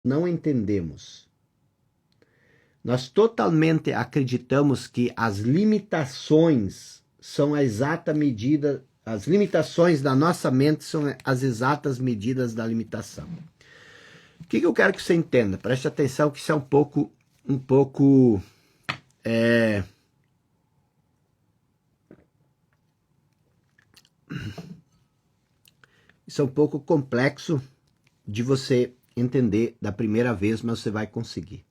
não entendemos. Nós totalmente acreditamos que as limitações são a exata medida, as limitações da nossa mente são as exatas medidas da limitação. O que eu quero que você entenda? Preste atenção que isso é isso é um pouco complexo de você entender da primeira vez, mas você vai conseguir.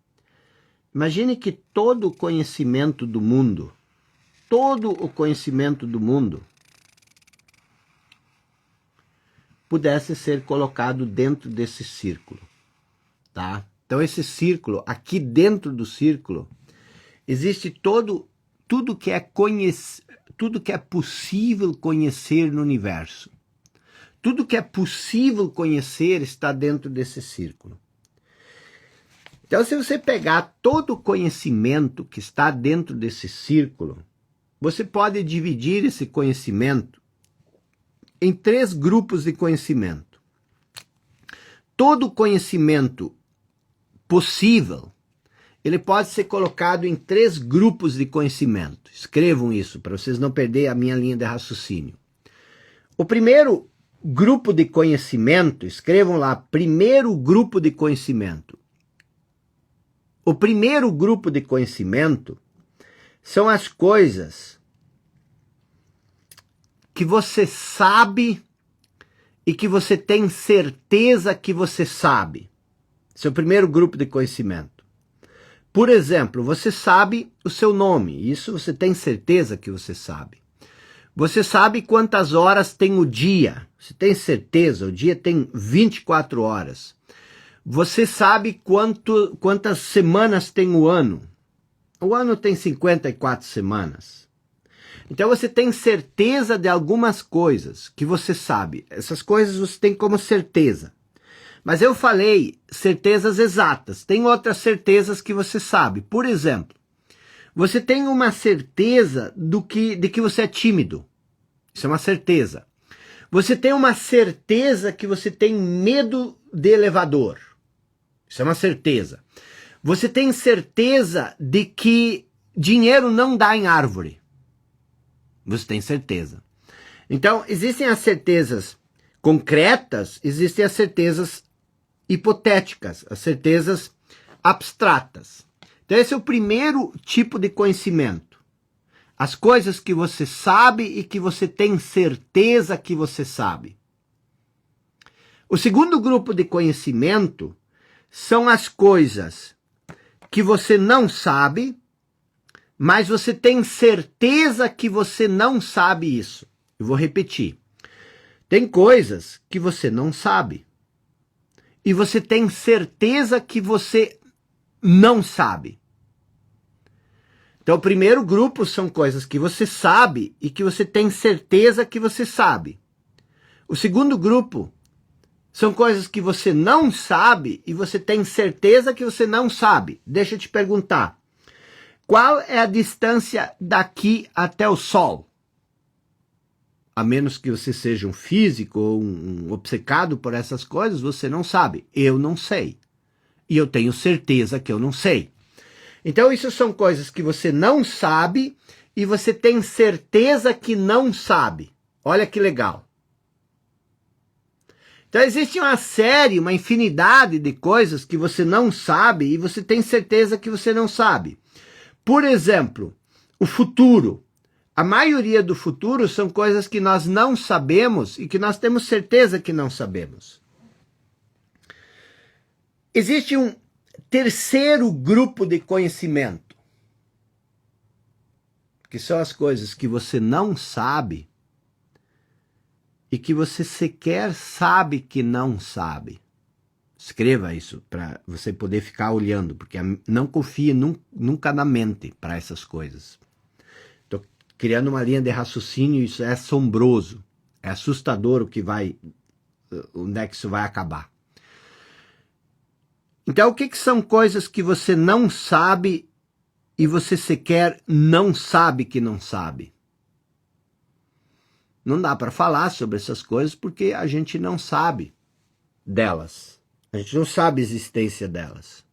Imagine que todo o conhecimento do mundo, pudesse ser colocado dentro desse círculo, tá? Então esse círculo, aqui dentro do círculo, existe tudo que é possível conhecer no universo. Tudo que é possível conhecer está dentro desse círculo. Então, se você pegar todo o conhecimento que está dentro desse círculo, você pode dividir esse conhecimento em 3 grupos de conhecimento. Todo conhecimento possível, ele pode ser colocado em 3 grupos de conhecimento. Escrevam isso para vocês não perderem a minha linha de raciocínio. O primeiro grupo de conhecimento, escrevam lá, primeiro grupo de conhecimento. O primeiro grupo de conhecimento são as coisas que você sabe e que você tem certeza que você sabe. Esse é o primeiro grupo de conhecimento. Por exemplo, você sabe o seu nome, isso você tem certeza que você sabe. Você sabe quantas horas tem o dia, você tem certeza, o dia tem 24 horas. Você sabe quantas semanas tem o ano. O ano tem 54 semanas. Então você tem certeza de algumas coisas que você sabe. Essas coisas você tem como certeza. Mas eu falei certezas exatas. Tem outras certezas que você sabe. Por exemplo, você tem uma certeza de que você é tímido. Isso é uma certeza. Você tem uma certeza que você tem medo de elevador. Isso é uma certeza. Você tem certeza de que dinheiro não dá em árvore. Você tem certeza. Então, existem as certezas concretas, existem as certezas hipotéticas, as certezas abstratas. Então, esse é o primeiro tipo de conhecimento. As coisas que você sabe e que você tem certeza que você sabe. O segundo grupo de conhecimento são as coisas que você não sabe, mas você tem certeza que você não sabe isso. Eu vou repetir. Tem coisas que você não sabe e você tem certeza que você não sabe. Então, o primeiro grupo são coisas que você sabe e que você tem certeza que você sabe. O segundo grupo são coisas que você não sabe e você tem certeza que você não sabe. Deixa eu te perguntar. Qual é a distância daqui até o Sol? A menos que você seja um físico ou um obcecado por essas coisas, você não sabe. Eu não sei. E eu tenho certeza que eu não sei. Então, isso são coisas que você não sabe e você tem certeza que não sabe. Olha que legal. Então existe uma infinidade de coisas que você não sabe e você tem certeza que você não sabe. Por exemplo, o futuro. A maioria do futuro são coisas que nós não sabemos e que nós temos certeza que não sabemos. Existe um terceiro grupo de conhecimento, que são as coisas que você não sabe e que você sequer sabe que não sabe. Escreva isso para você poder ficar olhando, porque não confie nunca na mente para essas coisas. Estou criando uma linha de raciocínio, isso é assombroso, é assustador onde é que isso vai acabar. Então, o que são coisas que você não sabe e você sequer não sabe que não sabe? Não dá para falar sobre essas coisas porque a gente não sabe delas. A gente não sabe a existência delas.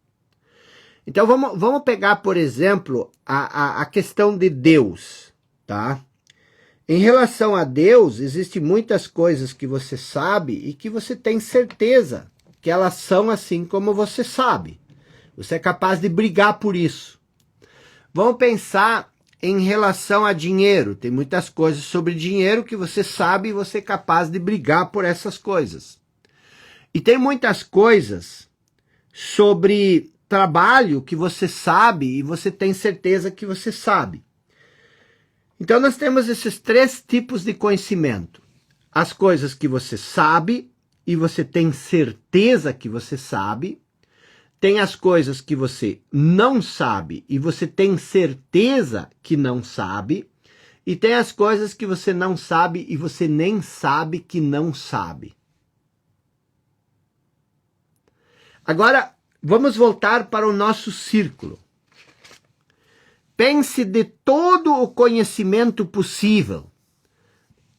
Então vamos pegar, por exemplo, a questão de Deus, tá? Em relação a Deus, existem muitas coisas que você sabe e que você tem certeza que elas são assim como você sabe. Você é capaz de brigar por isso. Vamos pensar em relação a dinheiro. Tem muitas coisas sobre dinheiro que você sabe e você é capaz de brigar por essas coisas. E tem muitas coisas sobre trabalho que você sabe e você tem certeza que você sabe. Então nós temos esses três tipos de conhecimento. As coisas que você sabe e você tem certeza que você sabe. Tem as coisas que você não sabe e você tem certeza que não sabe. E tem as coisas que você não sabe e você nem sabe que não sabe. Agora, vamos voltar para o nosso círculo. Pense de todo o conhecimento possível,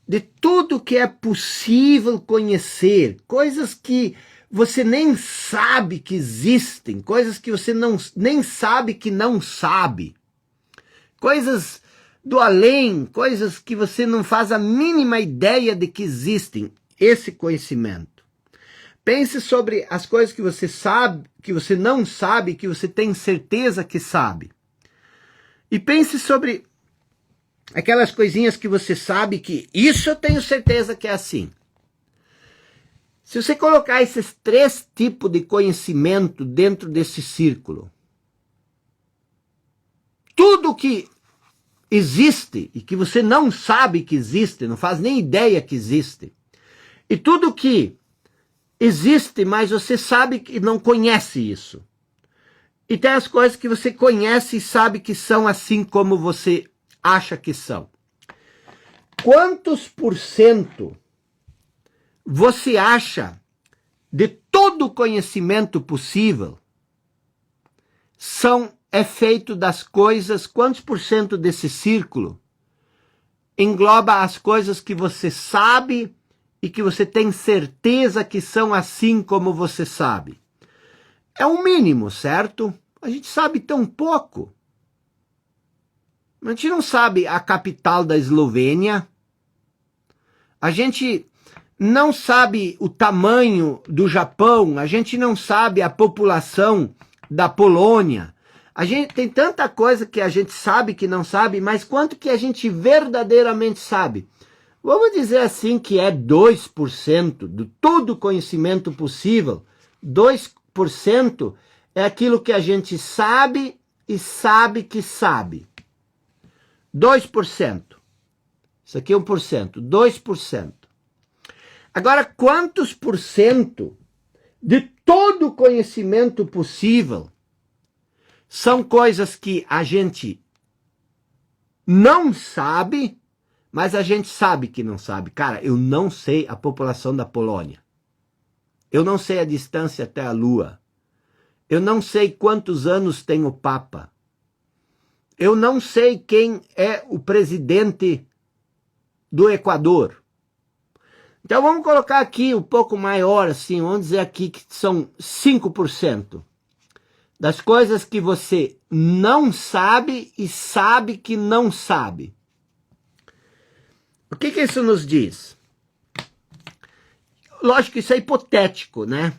de tudo que é possível conhecer, coisas que você nem sabe que existem, coisas que você nem sabe que não sabe, coisas do além, coisas que você não faz a mínima ideia de que existem, esse conhecimento. Pense sobre as coisas que você sabe, que você não sabe, que você tem certeza que sabe. E pense sobre aquelas coisinhas que você sabe que isso eu tenho certeza que é assim. Se você colocar esses três tipos de conhecimento dentro desse círculo, tudo que existe e que você não sabe que existe, não faz nem ideia que existe, e tudo que existe, mas você sabe que não conhece isso. E tem as coisas que você conhece e sabe que são assim como você acha que são. Quantos por cento você acha de todo o conhecimento possível é feito das coisas, quantos por cento desse círculo engloba as coisas que você sabe e que você tem certeza que são assim como você sabe? É um mínimo, certo? A gente sabe tão pouco. A gente não sabe a capital da Eslovênia. A gente não sabe o tamanho do Japão. A gente não sabe a população da Polônia. A gente tem tanta coisa que a gente sabe que não sabe, mas quanto que a gente verdadeiramente sabe? Vamos dizer assim que é 2% de todo o conhecimento possível. 2% é aquilo que a gente sabe e sabe que sabe. 2%. Isso aqui é 1%. 2%. Agora, quantos por cento de todo o conhecimento possível são coisas que a gente não sabe, mas a gente sabe que não sabe? Cara, eu não sei a população da Polônia. Eu não sei a distância até a Lua. Eu não sei quantos anos tem o Papa. Eu não sei quem é o presidente do Equador. Então vamos colocar aqui um pouco maior, assim, vamos dizer aqui que são 5% das coisas que você não sabe e sabe que não sabe. O que isso nos diz? Lógico que isso é hipotético, né?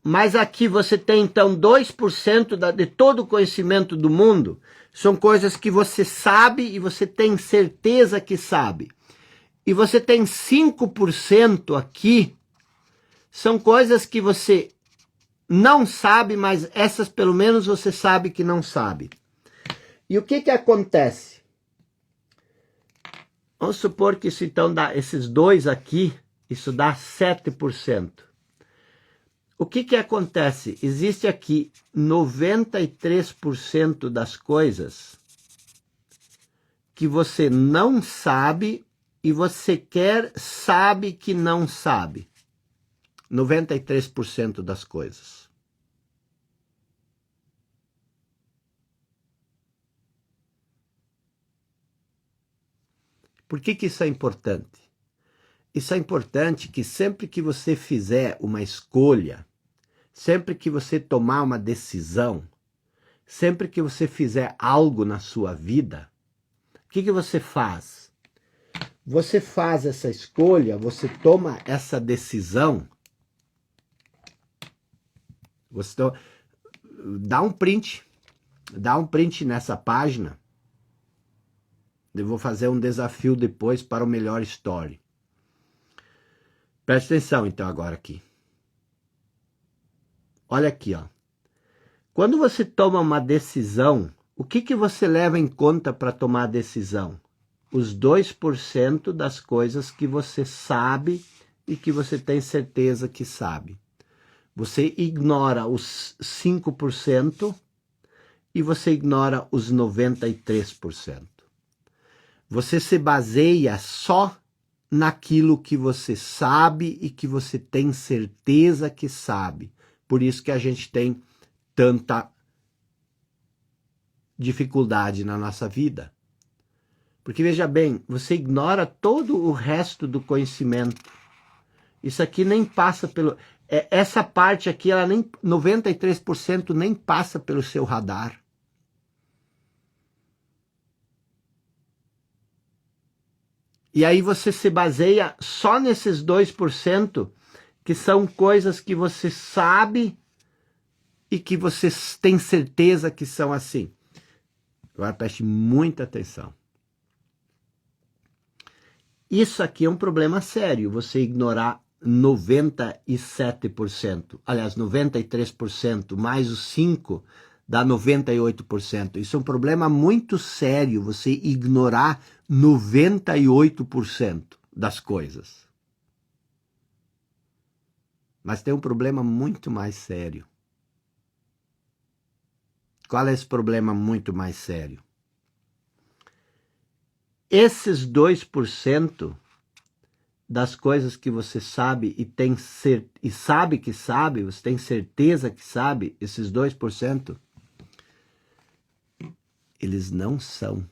Mas aqui você tem então 2% de todo o conhecimento do mundo, são coisas que você sabe e você tem certeza que sabe. E você tem 5% aqui, são coisas que você não sabe, mas essas pelo menos você sabe que não sabe. E o que acontece? Vamos supor que isso então dá, esses dois aqui, isso dá 7%. O que acontece? Existe aqui 93% das coisas que você não sabe e você sabe que não sabe. 93% das coisas. Por que isso é importante? Isso é importante que sempre que você fizer uma escolha, sempre que você tomar uma decisão, sempre que você fizer algo na sua vida, o que você faz? Você faz essa escolha, você toma essa decisão, dá um print nessa página. Eu vou fazer um desafio depois para o Melhor Story. Preste atenção então agora aqui. Olha aqui, ó. Quando você toma uma decisão, o que você leva em conta para tomar a decisão? Os 2% das coisas que você sabe e que você tem certeza que sabe. Você ignora os 5% e você ignora os 93%. Você se baseia só naquilo que você sabe e que você tem certeza que sabe. Por isso que a gente tem tanta dificuldade na nossa vida. Porque veja bem, você ignora todo o resto do conhecimento. Isso aqui nem passa pelo... Essa parte aqui, ela nem 93% nem passa pelo seu radar. E aí você se baseia só nesses 2%, que são coisas que você sabe e que você tem certeza que são assim. Agora preste muita atenção. Isso aqui é um problema sério, você ignorar 97%. Aliás, 93% mais os 5% dá 98%. Isso é um problema muito sério, você ignorar 98% das coisas. Mas tem um problema muito mais sério. Qual é esse problema muito mais sério? Esses 2% das coisas que você sabe e sabe que sabe, você tem certeza que sabe, esses 2%, eles não são,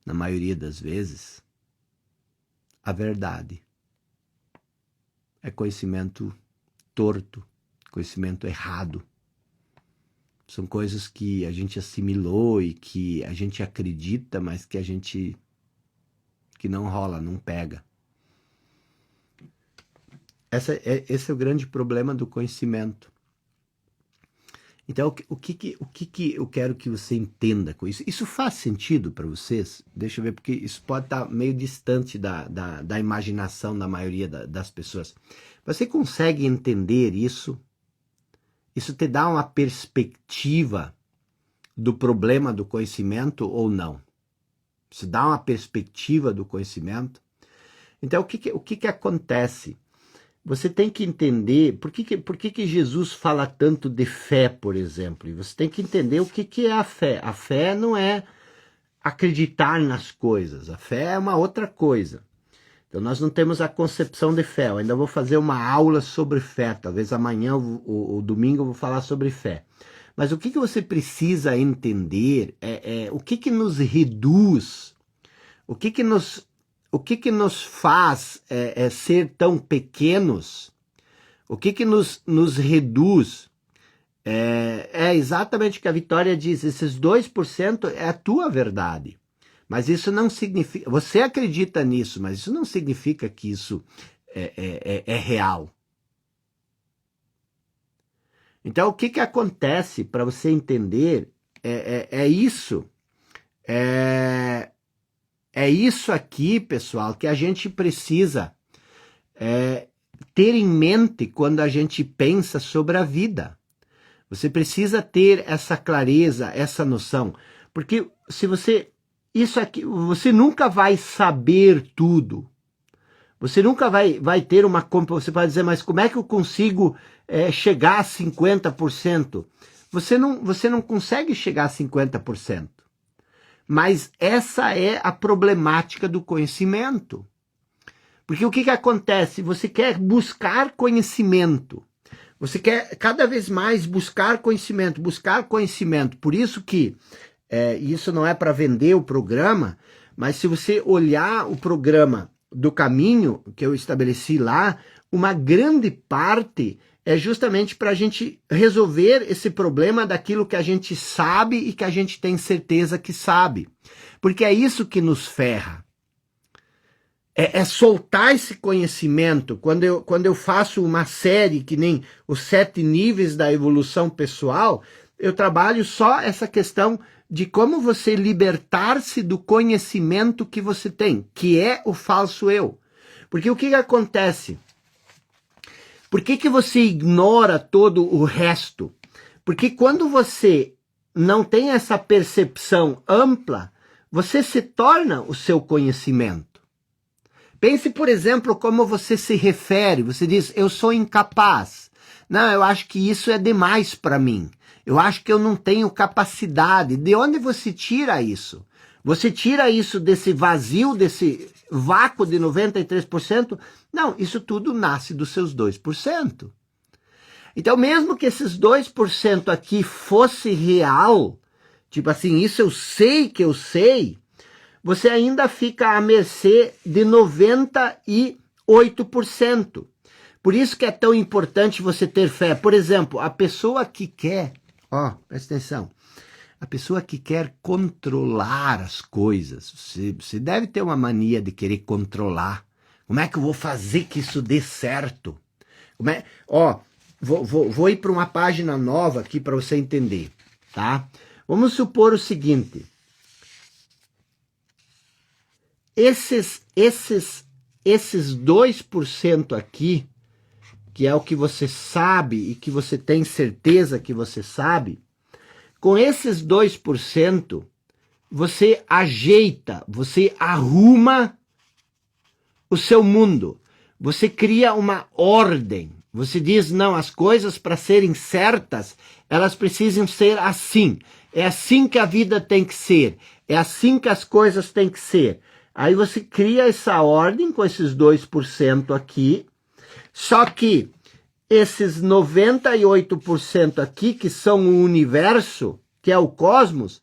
na maioria das vezes, a verdade. É conhecimento torto, conhecimento errado. São coisas que a gente assimilou e que a gente acredita, mas que que não rola, não pega. Esse é o grande problema do conhecimento. Então, o que eu quero que você entenda com isso? Isso faz sentido para vocês? Deixa eu ver, porque isso pode estar meio distante da imaginação da maioria das pessoas. Você consegue entender isso? Isso te dá uma perspectiva do problema do conhecimento ou não? Isso dá uma perspectiva do conhecimento? Então, o que acontece? Você tem que entender por que Jesus fala tanto de fé, por exemplo. E você tem que entender o que é a fé. A fé não é acreditar nas coisas. A fé é uma outra coisa. Então, nós não temos a concepção de fé. Eu ainda vou fazer uma aula sobre fé. Talvez amanhã ou domingo eu vou falar sobre fé. Mas o que você precisa entender o que nos reduz, o que nos faz ser tão pequenos, o que nos reduz. É exatamente o que a Vitória diz, esses 2% é a tua verdade. Mas isso não significa, você acredita nisso, mas isso não significa que isso é real. Então, o que acontece para você entender isso. É isso aqui, pessoal, que a gente precisa ter em mente quando a gente pensa sobre a vida. Você precisa ter essa clareza, essa noção. Porque se você... Isso aqui, você nunca vai saber tudo. Você nunca vai ter uma... Você pode dizer, mas como é que eu consigo chegar a 50%? Você não consegue chegar a 50%. Mas essa é a problemática do conhecimento. Porque o que acontece? Você quer buscar conhecimento. Você quer cada vez mais buscar conhecimento. Por isso que, isso não é para vender o programa, mas se você olhar o programa do caminho que eu estabeleci lá, uma grande parte é justamente para a gente resolver esse problema daquilo que a gente sabe e que a gente tem certeza que sabe. Porque é isso que nos ferra. É soltar esse conhecimento. Quando eu faço uma série que nem os 7 níveis da evolução pessoal, eu trabalho só essa questão de como você libertar-se do conhecimento que você tem, que é o falso eu. Porque o que acontece? Por que você ignora todo o resto? Porque quando você não tem essa percepção ampla, você se torna o seu conhecimento. Pense, por exemplo, como você se refere. Você diz, eu sou incapaz. Não, eu acho que isso é demais para mim. Eu acho que eu não tenho capacidade. De onde você tira isso? Você tira isso desse vazio, desse vácuo de 93%? Não, isso tudo nasce dos seus 2%. Então, mesmo que esses 2% aqui fosse real, tipo assim, isso eu sei que eu sei, você ainda fica à mercê de 98%. Por isso que é tão importante você ter fé. Por exemplo, a pessoa que quer, presta atenção, a pessoa que quer controlar as coisas, você deve ter uma mania de querer controlar. Como é que eu vou fazer que isso dê certo? Vou ir para uma página nova aqui para você entender, tá? Vamos supor o seguinte. Esses 2% aqui, que é o que você sabe e que você tem certeza que você sabe, com esses 2%, você ajeita, você arruma o seu mundo. Você cria uma ordem. Você diz, não, as coisas para serem certas, elas precisam ser assim. É assim que a vida tem que ser. É assim que as coisas têm que ser. Aí você cria essa ordem com esses 2% aqui, só que esses 98% aqui, que são o universo, que é o cosmos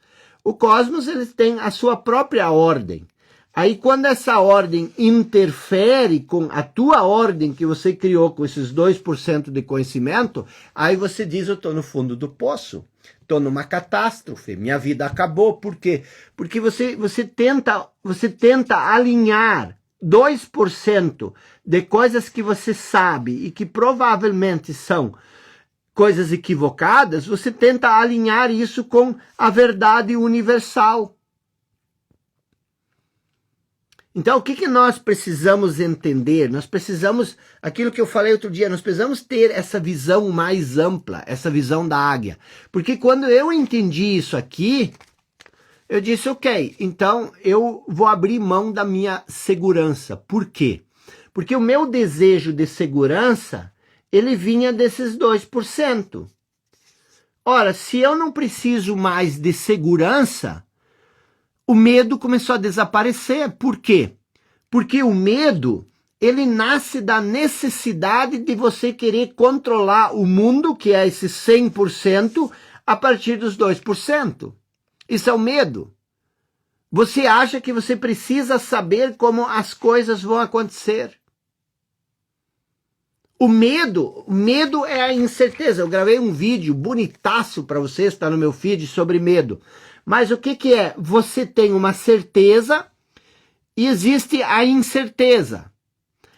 ele tem a sua própria ordem. Aí quando essa ordem interfere com a tua ordem que você criou com esses 2% de conhecimento, aí você diz, eu estou no fundo do poço. Estou numa catástrofe, minha vida acabou. Por quê? Porque você tenta alinhar 2% de coisas que você sabe e que provavelmente são coisas equivocadas, você tenta alinhar isso com a verdade universal. Então, o que nós precisamos entender? Nós precisamos, aquilo que eu falei outro dia, nós precisamos ter essa visão mais ampla, essa visão da águia. Porque quando eu entendi isso aqui, eu disse, ok, então eu vou abrir mão da minha segurança. Por quê? Porque o meu desejo de segurança, ele vinha desses 2%. Ora, se eu não preciso mais de segurança, o medo começou a desaparecer. Por quê? Porque o medo, ele nasce da necessidade de você querer controlar o mundo, que é esse 100%, a partir dos 2%. Isso é o medo. Você acha que você precisa saber como as coisas vão acontecer. O medo é a incerteza. Eu gravei um vídeo bonitaço para vocês, está no meu feed, sobre medo. Mas o que é? Você tem uma certeza e existe a incerteza.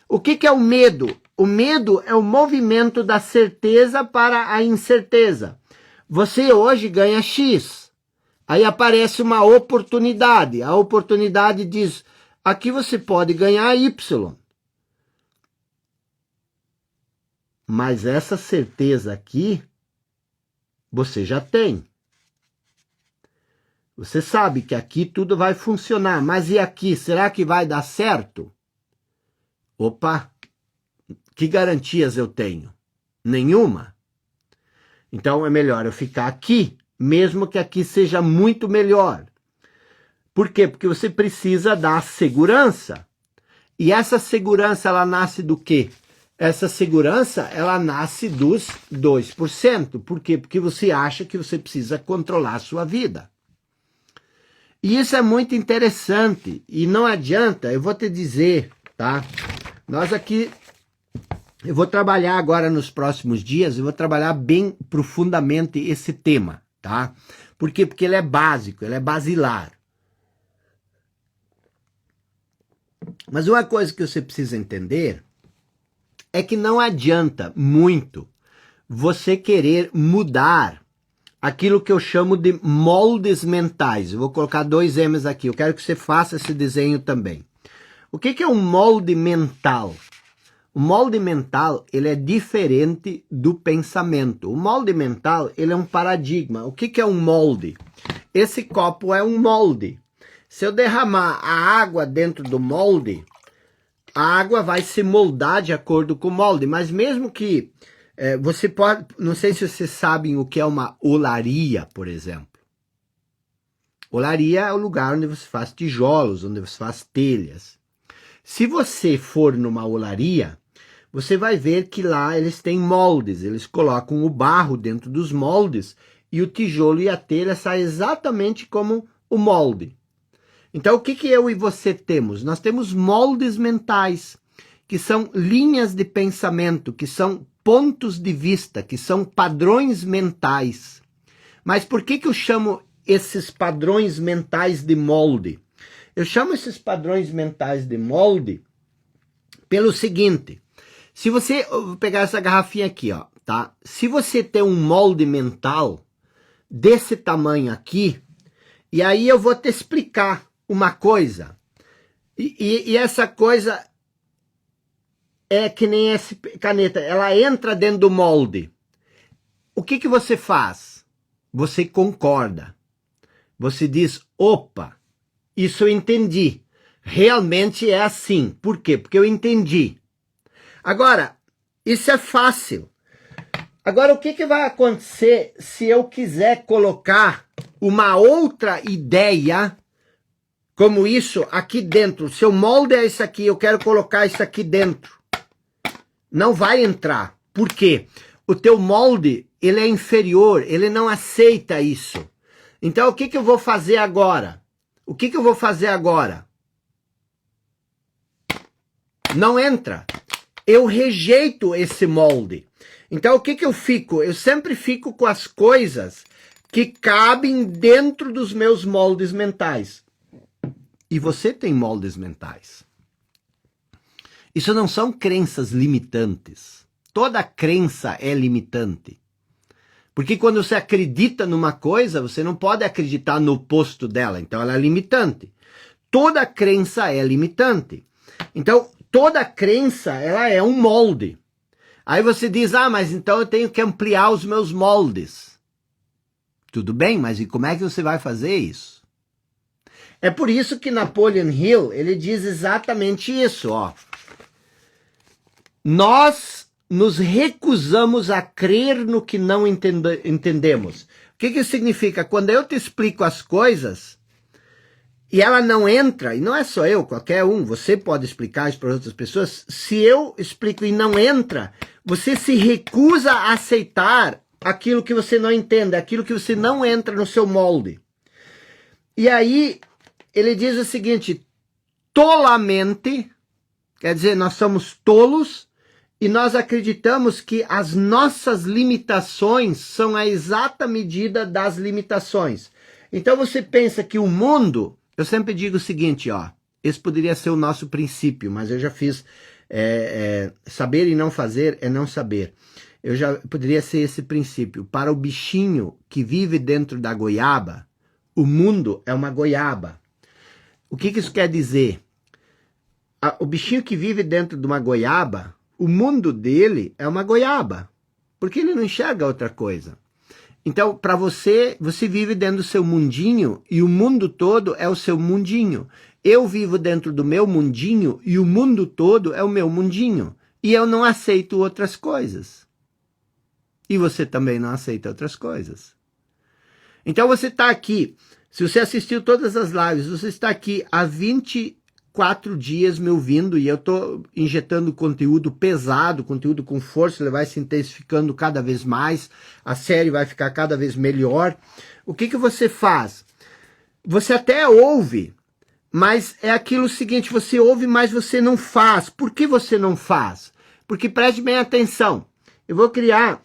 O que é o medo? O medo é o movimento da certeza para a incerteza. Você hoje ganha X. Aí aparece uma oportunidade. A oportunidade diz, aqui você pode ganhar Y. Mas essa certeza aqui, você já tem. Você sabe que aqui tudo vai funcionar, mas e aqui, será que vai dar certo? Opa, que garantias eu tenho? Nenhuma. Então é melhor eu ficar aqui, mesmo que aqui seja muito melhor. Por quê? Porque você precisa dar segurança. E essa segurança, ela nasce do quê? Essa segurança, ela nasce dos 2%. Por quê? Porque você acha que você precisa controlar a sua vida. E isso é muito interessante, e não adianta, eu vou te dizer, tá? Nós aqui Eu vou trabalhar agora nos próximos dias, eu vou trabalhar bem profundamente esse tema, tá? Por quê? Porque ele é básico, ele é basilar. Mas uma coisa que você precisa entender é que não adianta muito você querer mudar aquilo que eu chamo de moldes mentais. Eu vou colocar 2 M's aqui, eu quero que você faça esse desenho também. O que é um molde mental? O molde mental, ele é diferente do pensamento. O molde mental, ele é um paradigma. O que é um molde? Esse copo é um molde. Se eu derramar a água dentro do molde, a água vai se moldar de acordo com o molde. Mas mesmo que você pode... Não sei se vocês sabem o que é uma olaria, por exemplo. Olaria é o lugar onde você faz tijolos, onde você faz telhas. Se você for numa olaria, você vai ver que lá eles têm moldes, eles colocam o barro dentro dos moldes e o tijolo e a telha saem exatamente como o molde. Então o que eu e você temos? Nós temos moldes mentais, que são linhas de pensamento, que são pontos de vista, que são padrões mentais. Mas por que eu chamo esses padrões mentais de molde? Eu chamo esses padrões mentais de molde pelo seguinte: se você, eu vou pegar essa garrafinha aqui, ó, tá? Se você tem um molde mental desse tamanho aqui, e aí eu vou te explicar uma coisa, e essa coisa é que nem essa caneta, ela entra dentro do molde. O que você faz? Você concorda. Você diz, opa, isso eu entendi. Realmente é assim. Por quê? Porque eu entendi. Agora, isso é fácil. Agora, o que vai acontecer se eu quiser colocar uma outra ideia como isso aqui dentro? Se o molde é isso aqui, eu quero colocar isso aqui dentro. Não vai entrar. Por quê? O teu molde, ele é inferior, ele não aceita isso. Então, o que eu vou fazer agora? O que eu vou fazer agora? Não entra. Eu rejeito esse molde. Então, o que eu fico? Eu sempre fico com as coisas que cabem dentro dos meus moldes mentais. E você tem moldes mentais. Isso não são crenças limitantes. Toda crença é limitante. Porque quando você acredita numa coisa, você não pode acreditar no oposto dela. Então, ela é limitante. Toda crença é limitante. Então, toda crença, ela é um molde. Aí você diz, mas então eu tenho que ampliar os meus moldes. Tudo bem, mas e como é que você vai fazer isso? É por isso que Napoleon Hill, ele diz exatamente isso, ó. Nós nos recusamos a crer no que não entendemos. O que isso significa? Quando eu te explico as coisas e ela não entra, e não é só eu, qualquer um, você pode explicar isso para outras pessoas, se eu explico e não entra, você se recusa a aceitar aquilo que você não entende, aquilo que você não entra no seu molde. E aí, ele diz o seguinte, tolamente, quer dizer, nós somos tolos, e nós acreditamos que as nossas limitações são a exata medida das limitações. Então você pensa que o mundo, eu sempre digo o seguinte, ó, esse poderia ser o nosso princípio, mas eu já fiz, saber e não fazer é não saber. Eu já poderia ser esse princípio. Para o bichinho que vive dentro da goiaba, o mundo é uma goiaba. O que isso quer dizer? O bichinho que vive dentro de uma goiaba, o mundo dele é uma goiaba, porque ele não enxerga outra coisa. Então, para você vive dentro do seu mundinho e o mundo todo é o seu mundinho. Eu vivo dentro do meu mundinho e o mundo todo é o meu mundinho. E eu não aceito outras coisas. E você também não aceita outras coisas. Então você está aqui, se você assistiu todas as lives, você está aqui há 24 dias me ouvindo e eu estou injetando conteúdo pesado, conteúdo com força, ele vai se intensificando cada vez mais, a série vai ficar cada vez melhor. O que você faz? Você até ouve, mas é aquilo seguinte, você ouve, mas você não faz. Por que você não faz? Porque preste bem atenção, eu vou criar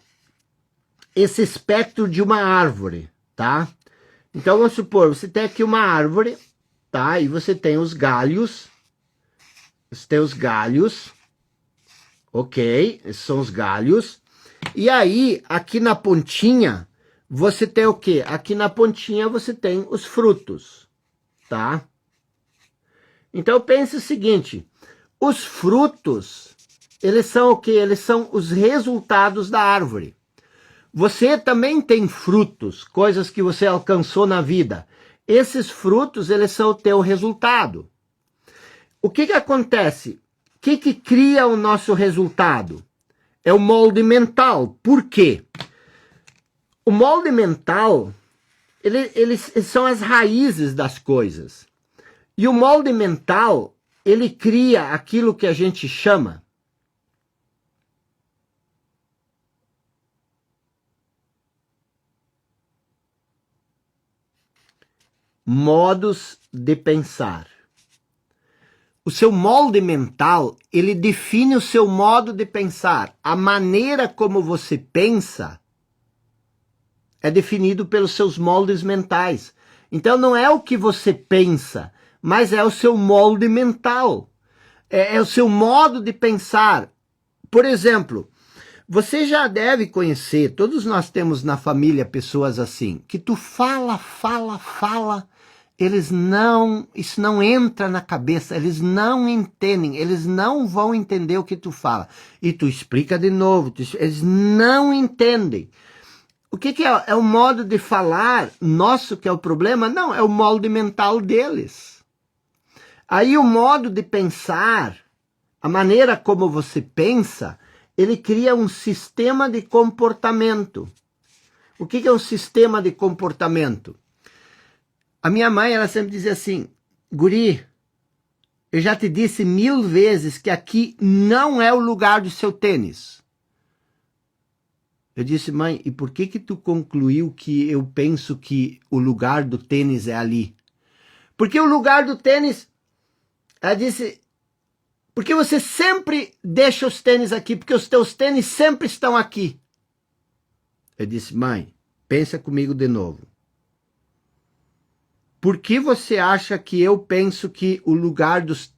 esse espectro de uma árvore, tá? Então vamos supor, você tem aqui uma árvore, tá? E você tem os galhos, ok? Esses são os galhos. E aí, aqui na pontinha, você tem o quê? Aqui na pontinha você tem os frutos, tá? Então pense o seguinte, os frutos, eles são o quê? Eles são os resultados da árvore. Você também tem frutos, coisas que você alcançou na vida. Esses frutos, eles são o teu resultado. O que que acontece? O que que cria o nosso resultado? É o molde mental. Por quê? O molde mental, eles são as raízes das coisas. E o molde mental, ele cria aquilo que a gente chama modos de pensar. O seu molde mental, ele define o seu modo de pensar. A maneira como você pensa é definido pelos seus moldes mentais. Então não é o que você pensa, mas é o seu molde mental. É o seu modo de pensar. Por exemplo, você já deve conhecer, todos nós temos na família pessoas assim, que tu fala, isso não entra na cabeça, eles não entendem, eles não vão entender o que tu fala. E tu explica de novo, eles não entendem. O que é? É o modo de falar nosso que é o problema? Não, é o molde mental deles. Aí o modo de pensar, a maneira como você pensa, ele cria um sistema de comportamento. O que é um sistema de comportamento? A minha mãe, ela sempre dizia assim, guri, eu já te disse 1000 vezes que aqui não é o lugar do seu tênis. Eu disse, mãe, e por que tu concluiu que eu penso que o lugar do tênis é ali? Porque o lugar do tênis, ela disse, porque você sempre deixa os tênis aqui, porque os teus tênis sempre estão aqui. Eu disse, mãe, pensa comigo de novo. Por que você acha que eu penso que o lugar dos...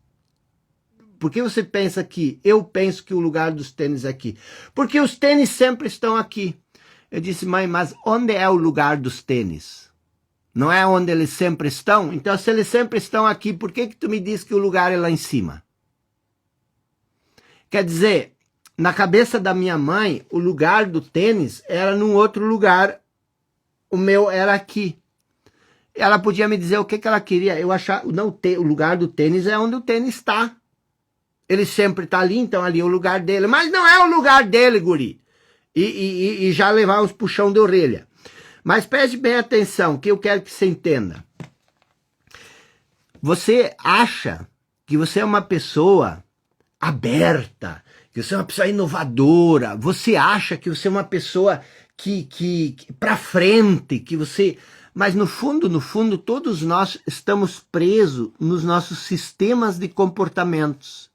Por que você pensa que eu penso que o lugar dos tênis é aqui? Porque os tênis sempre estão aqui. Eu disse, mãe, mas onde é o lugar dos tênis? Não é onde eles sempre estão? Então, se eles sempre estão aqui, por que tu me diz que o lugar é lá em cima? Quer dizer, na cabeça da minha mãe, o lugar do tênis era num outro lugar, o meu era aqui. Ela podia me dizer o que ela queria. Eu achava, não, o lugar do tênis é onde o tênis está. Ele sempre está ali, então ali é o lugar dele. Mas não é o lugar dele, guri. E já levar os puxão de orelha. Mas preste bem atenção, que eu quero que você entenda. Você acha que você é uma pessoa aberta, que você é uma pessoa inovadora, você acha que você é uma pessoa que para frente, que você... Mas no fundo, todos nós estamos presos nos nossos sistemas de comportamentos.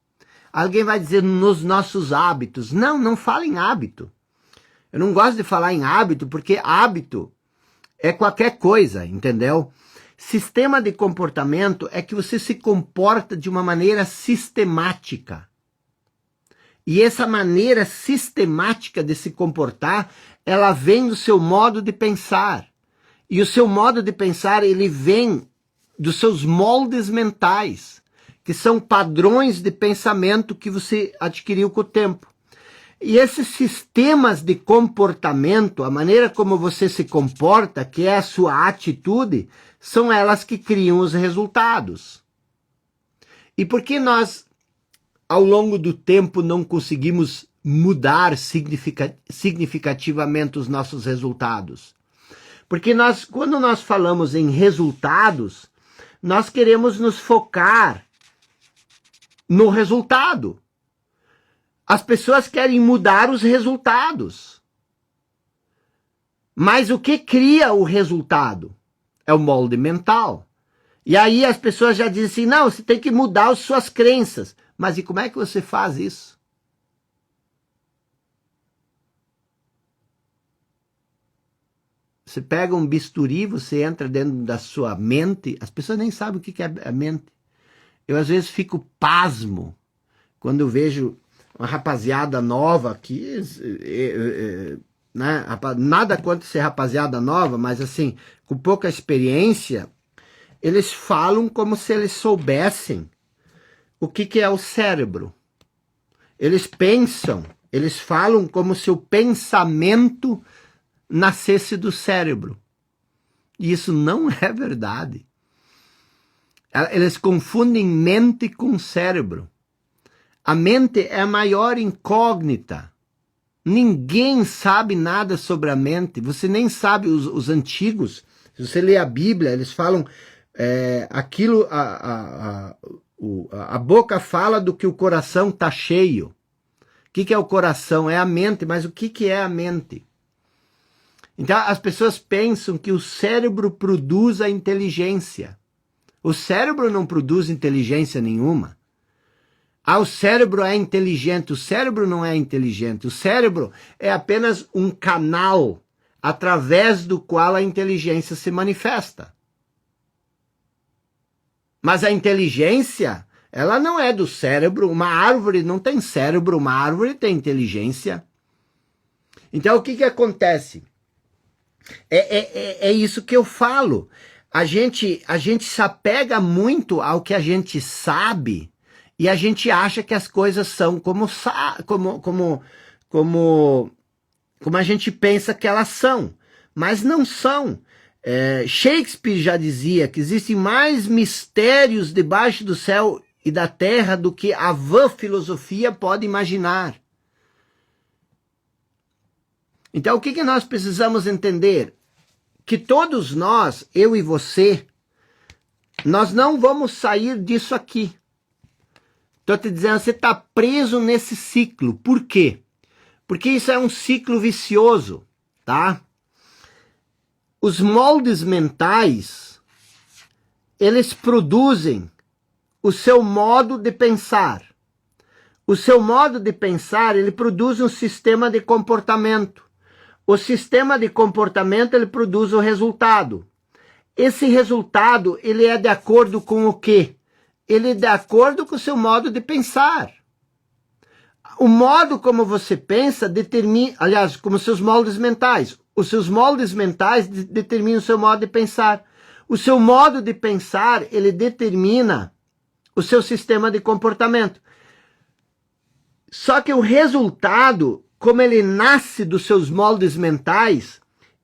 Alguém vai dizer nos nossos hábitos. Não, não fala em hábito. Eu não gosto de falar em hábito, porque hábito é qualquer coisa, entendeu? Sistema de comportamento é que você se comporta de uma maneira sistemática. E essa maneira sistemática de se comportar, ela vem do seu modo de pensar. E o seu modo de pensar, ele vem dos seus moldes mentais, que são padrões de pensamento que você adquiriu com o tempo. E esses sistemas de comportamento, a maneira como você se comporta, que é a sua atitude, são elas que criam os resultados. E por que nós, ao longo do tempo, não conseguimos mudar significativamente os nossos resultados? Porque quando nós falamos em resultados, nós queremos nos focar no resultado. As pessoas querem mudar os resultados. Mas o que cria o resultado? É o molde mental. E aí as pessoas já dizem assim, não, você tem que mudar as suas crenças. Mas e como é que você faz isso? Você pega um bisturi, você entra dentro da sua mente, as pessoas nem sabem o que é a mente. Eu às vezes fico pasmo quando eu vejo uma rapaziada nova aqui, né? Nada contra ser rapaziada nova, mas assim, com pouca experiência, eles falam como se eles soubessem o que é o cérebro. Eles pensam, eles falam como se o pensamento nascesse do cérebro. E isso não é verdade. Eles confundem mente com cérebro. A mente é a maior incógnita. Ninguém sabe nada sobre a mente. Você nem sabe, os antigos, se você lê a Bíblia, eles falam aquilo, a boca fala do que o coração está cheio. O que é o coração? É a mente, mas o que é a mente? Então as pessoas pensam que o cérebro produz a inteligência. O cérebro não produz inteligência nenhuma. O cérebro é inteligente. O cérebro não é inteligente. O cérebro é apenas um canal através do qual a inteligência se manifesta. Mas a inteligência, ela não é do cérebro. Uma árvore não tem cérebro, uma árvore tem inteligência. Então o que acontece? É isso que eu falo. A gente se apega muito ao que a gente sabe e a gente acha que as coisas são como a gente pensa que elas são, mas não são. Shakespeare já dizia que existem mais mistérios debaixo do céu e da terra do que a vã filosofia pode imaginar. Então o que nós precisamos entender? Que todos nós, eu e você, nós não vamos sair disso aqui. Estou te dizendo, você está preso nesse ciclo. Por quê? Porque isso é um ciclo vicioso, tá? Os moldes mentais, eles produzem o seu modo de pensar. O seu modo de pensar, ele produz um sistema de comportamento. O sistema de comportamento, ele produz o resultado. Esse resultado, ele é de acordo com o quê? Ele é de acordo com o seu modo de pensar. O modo como você pensa determina, aliás, como seus moldes mentais. Os seus moldes mentais determinam o seu modo de pensar. O seu modo de pensar, ele determina o seu sistema de comportamento. Só que o resultado, como ele nasce dos seus moldes mentais,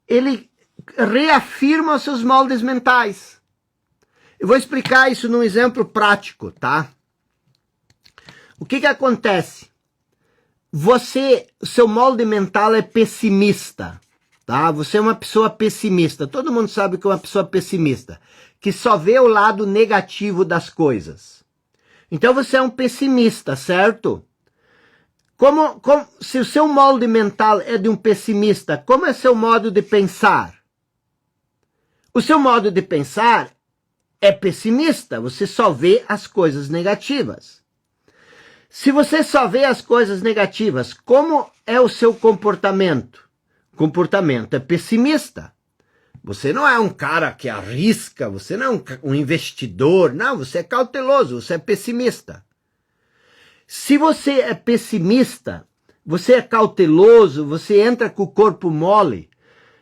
ele reafirma os seus moldes mentais. Eu vou explicar isso num exemplo prático, tá? O que acontece? O seu molde mental é pessimista, tá? Você é uma pessoa pessimista. Todo mundo sabe que é uma pessoa pessimista, que só vê o lado negativo das coisas. Então você é um pessimista, certo? Se o seu molde mental é de um pessimista, como é seu modo de pensar? O seu modo de pensar é pessimista, você só vê as coisas negativas. Se você só vê as coisas negativas, como é o seu comportamento? O comportamento é pessimista. Você não é um cara que arrisca, você não é um investidor, não, você é cauteloso, você é pessimista. Se você é pessimista, você é cauteloso, você entra com o corpo mole.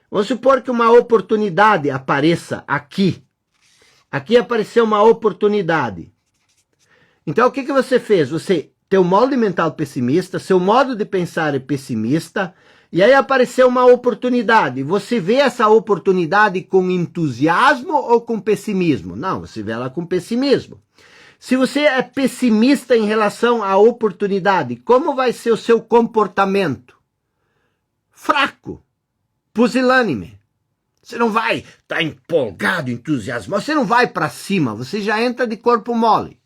Vamos supor que uma oportunidade apareça aqui. Aqui apareceu uma oportunidade. Então o que você fez? Você tem um molde mental pessimista, seu modo de pensar é pessimista, e aí apareceu uma oportunidade. Você vê essa oportunidade com entusiasmo ou com pessimismo? Não, você vê ela com pessimismo. Se você é pessimista em relação à oportunidade, como vai ser o seu comportamento? Fraco, pusilânime. Você não vai estar empolgado, entusiasmado, você não vai para cima, você já entra de corpo mole.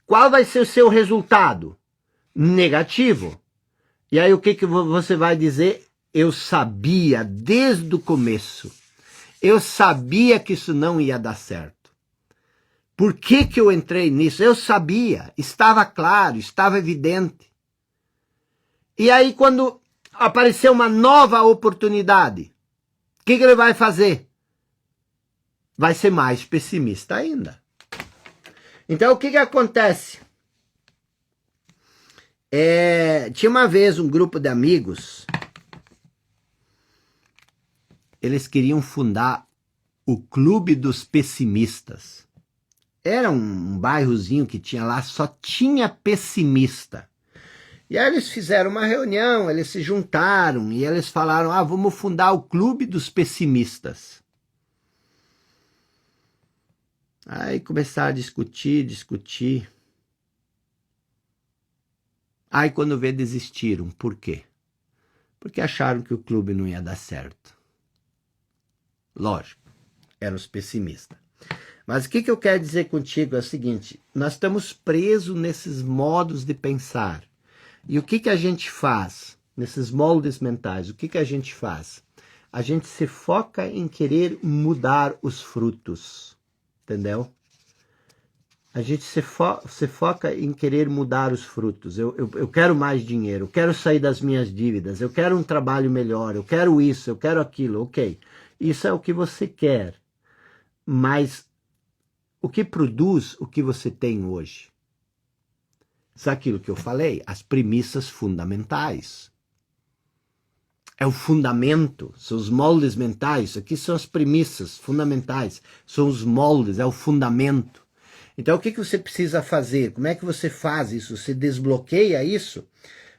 Qual vai ser o seu resultado? Negativo. E aí o que você vai dizer? Eu sabia desde o começo. Eu sabia que isso não ia dar certo. Por que eu entrei nisso? Eu sabia, estava claro, estava evidente. E aí quando apareceu uma nova oportunidade, O que ele vai fazer? Vai ser mais pessimista ainda. Então, o que acontece? Tinha uma vez um grupo de amigos, eles queriam fundar o Clube dos Pessimistas. Era um bairrozinho que tinha lá, só tinha pessimista. E aí eles fizeram uma reunião, eles se juntaram e eles falaram, vamos fundar o Clube dos Pessimistas. Aí começaram a discutir. Aí quando vê, desistiram. Por quê? Porque acharam que o clube não ia dar certo. Lógico, eram os pessimistas. Mas o que eu quero dizer contigo é o seguinte, nós estamos presos nesses modos de pensar. E o que a gente faz? Nesses moldes mentais, o que a gente faz? A gente se foca em querer mudar os frutos. Entendeu? A gente se foca em querer mudar os frutos. Eu quero mais dinheiro, eu quero sair das minhas dívidas, eu quero um trabalho melhor, eu quero isso, eu quero aquilo, ok. Isso é o que você quer. Mas o que produz o que você tem hoje? Sabe aquilo que eu falei? As premissas fundamentais. É o fundamento, são os moldes mentais. Aqui são as premissas fundamentais, são os moldes, é o fundamento. Então o que você precisa fazer? Como é que você faz isso? Você desbloqueia isso?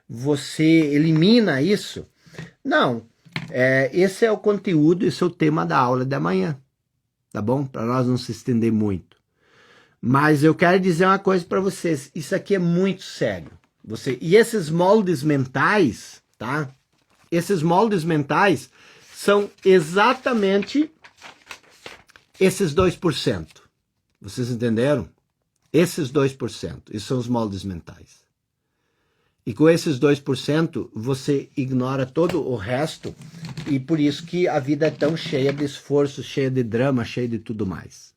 Você elimina isso? Não, esse é o conteúdo, esse é o tema da aula de amanhã, tá bom? Para nós não se estender muito. Mas eu quero dizer uma coisa para vocês, isso aqui é muito sério. E esses moldes mentais, tá? Esses moldes mentais são exatamente esses 2%. Vocês entenderam? Esses 2%, esses são os moldes mentais. E com esses 2%, você ignora todo o resto, e por isso que a vida é tão cheia de esforço, cheia de drama, cheia de tudo mais.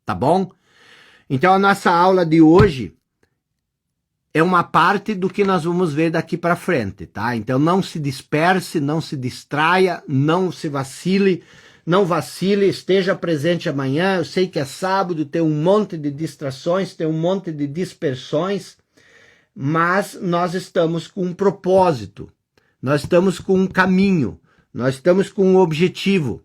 Tá bom? Então a nossa aula de hoje é uma parte do que nós vamos ver daqui para frente, tá? Então não se disperse, não se distraia, não se vacile, não vacile, esteja presente amanhã. Eu sei que é sábado, tem um monte de distrações, tem um monte de dispersões, mas nós estamos com um propósito, nós estamos com um caminho, nós estamos com um objetivo.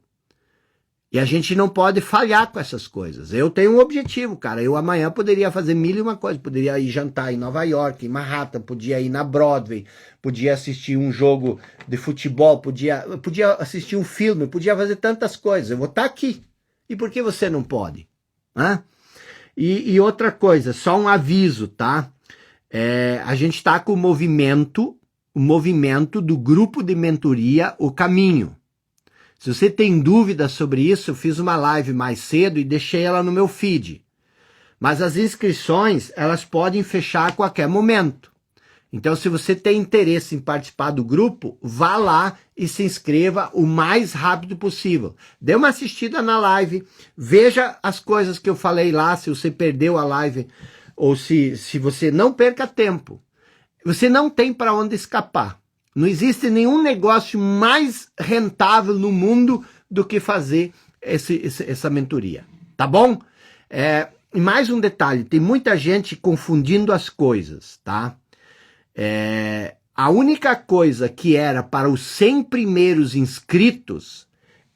E a gente não pode falhar com essas coisas. Eu tenho um objetivo, cara. Eu amanhã poderia fazer 1001 coisas. Poderia ir jantar em Nova York, em Manhattan, podia ir na Broadway, podia assistir um jogo de futebol, podia assistir um filme, podia fazer tantas coisas. Eu vou estar aqui. E por que você não pode? Hã? E outra coisa, só um aviso, tá? A gente está com o movimento do grupo de mentoria O Caminho. Se você tem dúvidas sobre isso, eu fiz uma live mais cedo e deixei ela no meu feed. Mas as inscrições, elas podem fechar a qualquer momento. Então, se você tem interesse em participar do grupo, vá lá e se inscreva o mais rápido possível. Dê uma assistida na live, veja as coisas que eu falei lá, se você perdeu a live, ou se você não perca tempo. Você não tem para onde escapar. Não existe nenhum negócio mais rentável no mundo do que fazer essa mentoria, tá bom? E mais um detalhe, tem muita gente confundindo as coisas, tá? A única coisa que era para os 100 primeiros inscritos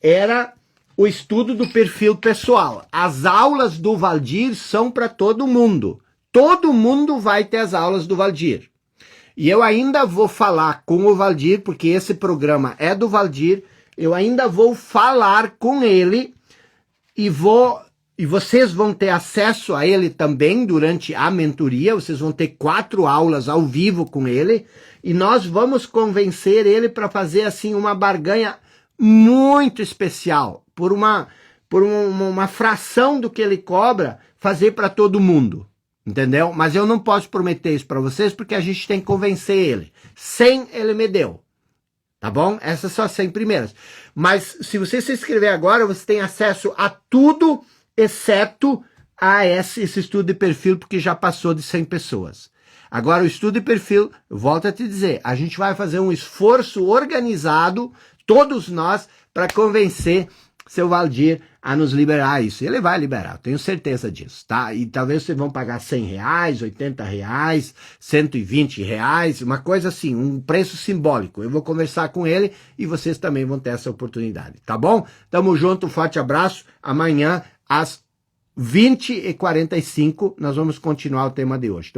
era o estudo do perfil pessoal. As aulas do Valdir são para todo mundo. Todo mundo vai ter as aulas do Valdir. E eu ainda vou falar com o Valdir, porque esse programa é do Valdir, eu ainda vou falar com ele e vocês vão ter acesso a ele também durante a mentoria, vocês vão ter 4 aulas ao vivo com ele, e nós vamos convencer ele para fazer assim uma barganha muito especial, por uma fração do que ele cobra, fazer para todo mundo. Entendeu? Mas eu não posso prometer isso para vocês porque a gente tem que convencer ele. 100 ele me deu. Tá bom? Essas são as 100 primeiras. Mas se você se inscrever agora, você tem acesso a tudo, exceto a esse estudo de perfil, porque já passou de 100 pessoas. Agora o estudo de perfil, volto a te dizer, a gente vai fazer um esforço organizado, todos nós, para convencer seu Valdir a nos liberar isso. Ele vai liberar, eu tenho certeza disso, tá? E talvez vocês vão pagar R$100, R$80, R$120, uma coisa assim, um preço simbólico. Eu vou conversar com ele e vocês também vão ter essa oportunidade, tá bom? Tamo junto, um forte abraço. Amanhã, às 20h45, nós vamos continuar o tema de hoje.